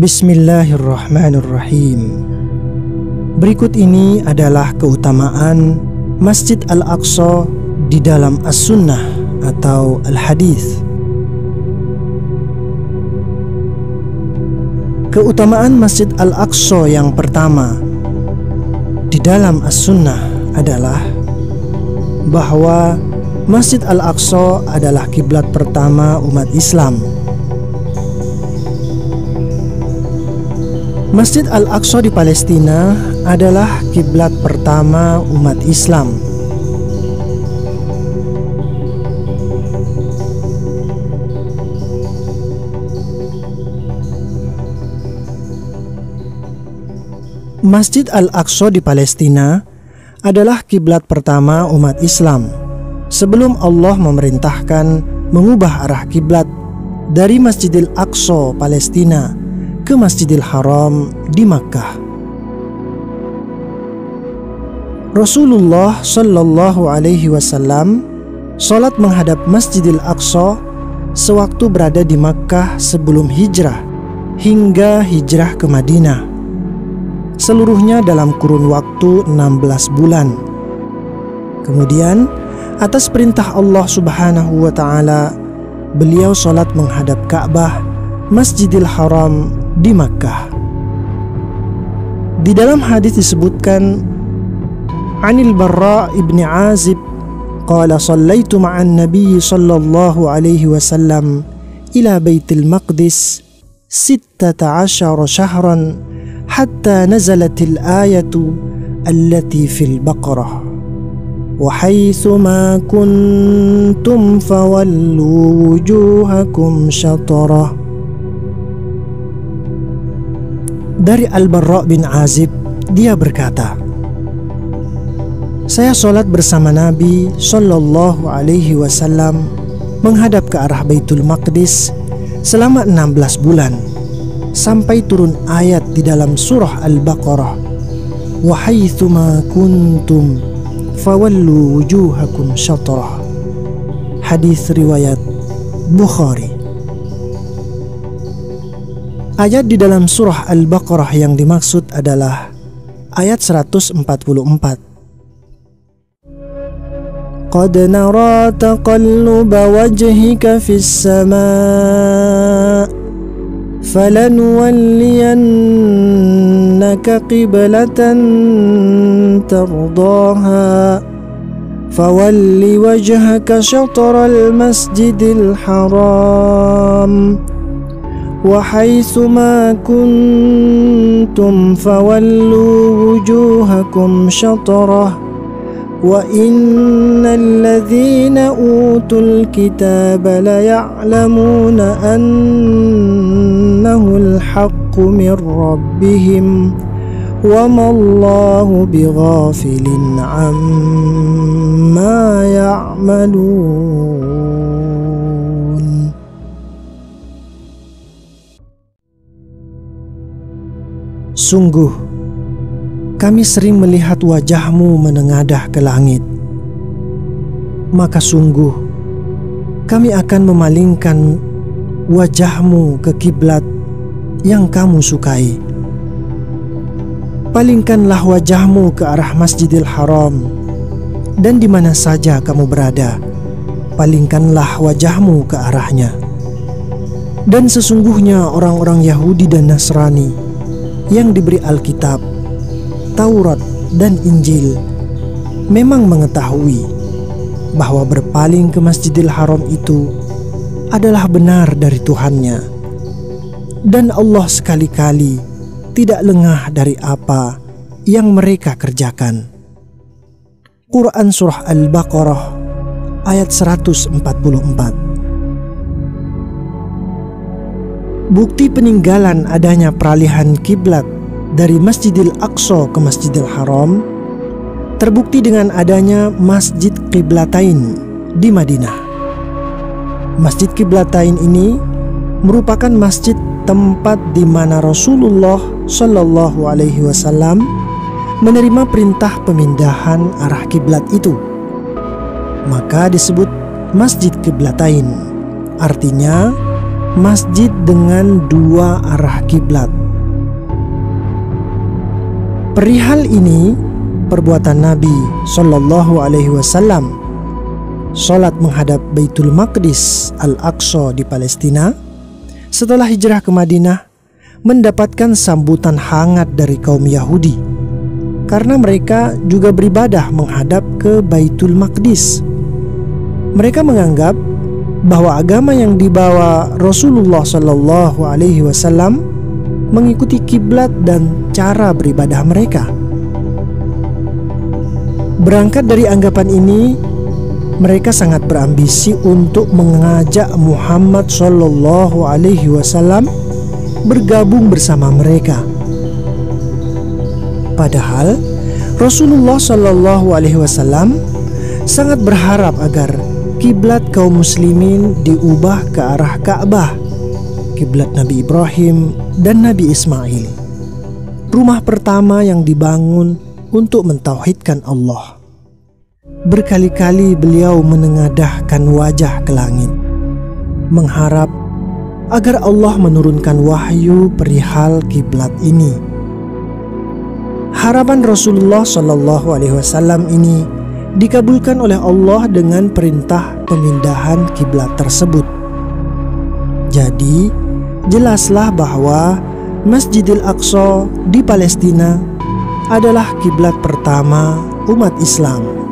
Bismillahirrahmanirrahim. Berikut ini adalah keutamaan Masjid Al-Aqsa di dalam As-Sunnah atau Al-Hadis. Keutamaan Masjid Al-Aqsa yang pertama di dalam As-Sunnah adalah bahwa Masjid Al-Aqsa adalah kiblat pertama umat Islam. Masjid Al-Aqsa di Palestina adalah kiblat pertama umat Islam. Masjid Al-Aqsa di Palestina adalah kiblat pertama umat Islam sebelum Allah memerintahkan mengubah arah kiblat dari Masjidil Aqsa Palestina ke Masjidil Haram di Makkah. Rasulullah Shallallahu Alaihi Wasallam sholat menghadap Masjidil Aqsa sewaktu berada di Makkah sebelum hijrah hingga hijrah ke Madinah, seluruhnya dalam kurun waktu 16 bulan. Kemudian atas perintah Allah Subhanahu wa Ta'ala, beliau sholat menghadap Ka'bah, Masjidil Haram di Makkah. Di dalam hadis disebutkan, Anil Barra ibn Azib qala sallaitu ma'an Nabi sallallahu alaihi wasallam ila Baitul Maqdis 16 syahran hatta nazalatil ayatu allati fil Baqarah wa haitsu ma kuntum fawallu wujuhakum syatrah. Dari Al-Barra bin Azib, dia berkata, saya sholat bersama Nabi Sallallahu Alaihi Wasallam menghadap ke arah Baitul Maqdis selama 16 bulan sampai turun ayat di dalam surah Al-Baqarah, wa haitsu ma kuntum fawallu wujuhakum syatrah. Hadis riwayat Bukhari. Ayat di dalam surah Al-Baqarah yang dimaksud adalah ayat 144. Qad nara taqalluba wajhika fis samaa falanuwalliyannaka qiblatan tardaha fawalli wajhaka syatral masjidil haram wa haitsu ma kuntum fawallu wujuhakum syatrah wa innal ladzina utul kitaba la ya'lamuna annahu al-haqqu min rabbihim wa ma Allahu bighafilin amma ya'malun. Sungguh, kami sering melihat wajahmu menengadah ke langit. Maka sungguh, kami akan memalingkan wajahmu ke kiblat yang kamu sukai. Palingkanlah wajahmu ke arah Masjidil Haram, dan di mana saja kamu berada, palingkanlah wajahmu ke arahnya. Dan sesungguhnya orang-orang Yahudi dan Nasrani yang diberi Alkitab, Taurat dan Injil memang mengetahui bahwa berpaling ke Masjidil Haram itu adalah benar dari Tuhannya, dan Allah sekali-kali tidak lengah dari apa yang mereka kerjakan. Quran Surah Al-Baqarah ayat 144. Bukti peninggalan adanya peralihan kiblat dari Masjidil Aqsa ke Masjidil Haram terbukti dengan adanya Masjid Qiblatain di Madinah. Masjid Qiblatain ini merupakan masjid tempat di mana Rasulullah Shallallahu Alaihi Wasallam menerima perintah pemindahan arah kiblat itu. Maka disebut Masjid Qiblatain, artinya masjid dengan dua arah kiblat. Perihal ini, perbuatan Nabi Shallallahu Alaihi Wasallam sholat menghadap Baitul Maqdis Al-Aqsa di Palestina setelah hijrah ke Madinah mendapatkan sambutan hangat dari kaum Yahudi karena mereka juga beribadah menghadap ke Baitul Maqdis. Mereka menganggap bahwa agama yang dibawa Rasulullah Shallallahu Alaihi Wasallam mengikuti kiblat dan cara beribadah mereka. Berangkat dari anggapan ini, mereka sangat berambisi untuk mengajak Muhammad Shallallahu Alaihi Wasallam bergabung bersama mereka. Padahal Rasulullah Shallallahu Alaihi Wasallam sangat berharap agar kiblat kaum muslimin diubah ke arah Ka'bah, kiblat Nabi Ibrahim dan Nabi Ismail, rumah pertama yang dibangun untuk mentauhidkan Allah. Berkali-kali beliau menengadahkan wajah ke langit, mengharap agar Allah menurunkan wahyu perihal kiblat ini. Harapan Rasulullah Shallallahu Alaihi Wasallam ini dikabulkan oleh Allah dengan perintah pemindahan kiblat tersebut. Jadi, jelaslah bahwa Masjidil Aqsa di Palestina adalah kiblat pertama umat Islam.